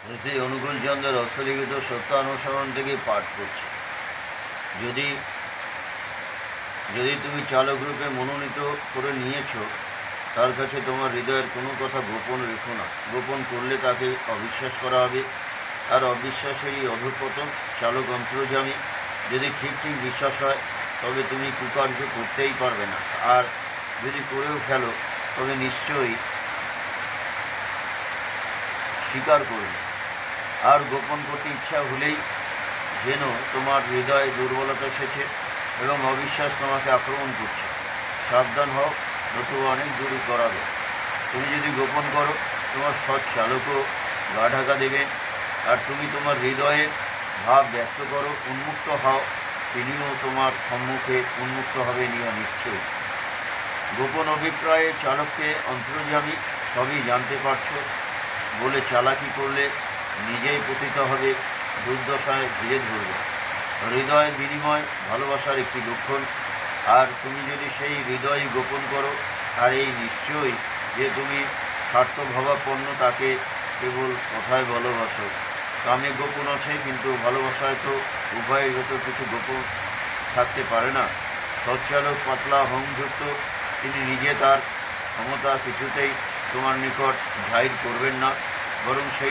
শ্রী অনুকূল চন্দ্রের হস্তলিখিত সত্যানুসরণ থেকে পাঠ করছি। যদি যদি তুমি চালক রূপে মনোনীত করে নিয়েছ, তার কাছে তোমার হৃদয়ের কোনো কথা গোপন রেখো না। গোপন করলে তাকে অবিশ্বাস করা হবে, আর অবিশ্বাসেরই অধঃপতন। চালক অন্তর্যামী। যদি ঠিক ঠিক বিশ্বাস হয়, তবে তুমি কুকার্য করতেই পারবে না, আর যদি করেও ফেলো, তবে নিশ্চয়ই স্বীকার করবে। আর গোপন করতে ইচ্ছা হলেই যেন তোমার হৃদয়ে দুর্বলতা এসেছে এবং অবিশ্বাস তোমাকে আক্রমণ করছে। সাবধান হও, নতুবা অনেক দূরে করাবে। তুমি যদি গোপন করো, তোমার সৎ চালকও গা ঢাকা দেবে। আর তুমি তোমার হৃদয়ের ভাব ব্যক্ত করো, উন্মুক্ত হও, তিনিও তোমার সম্মুখে উন্মুক্ত হবে নিয়ে নিশ্চয়ই। গোপন অভিপ্রায়ে চালককে অন্তর্যামী সবই জানতে পারছ বলে চালাকি করলে নিজেই পতিত হবে, দুর্দশায় ধীরে ধরবে। হৃদয় বিনিময় ভালোবাসার একটি লক্ষণ, আর তুমি যদি সেই হৃদয় গোপন করো, আর এই নিশ্চয়ই যে তুমি স্বার্থভাবাপন্ন তাকে কেবল কথায় ভালোবাসো। কামে গোপন আছে, কিন্তু ভালোবাসায় তো উভয়ের ভেতর কিছু গোপন থাকতে পারে না। সচ্চালক পাতলা হোমযুক্ত, তিনি নিজে তার ক্ষমতা কিছুতেই তোমার নিকট জাহির করবেন না, বরং সেই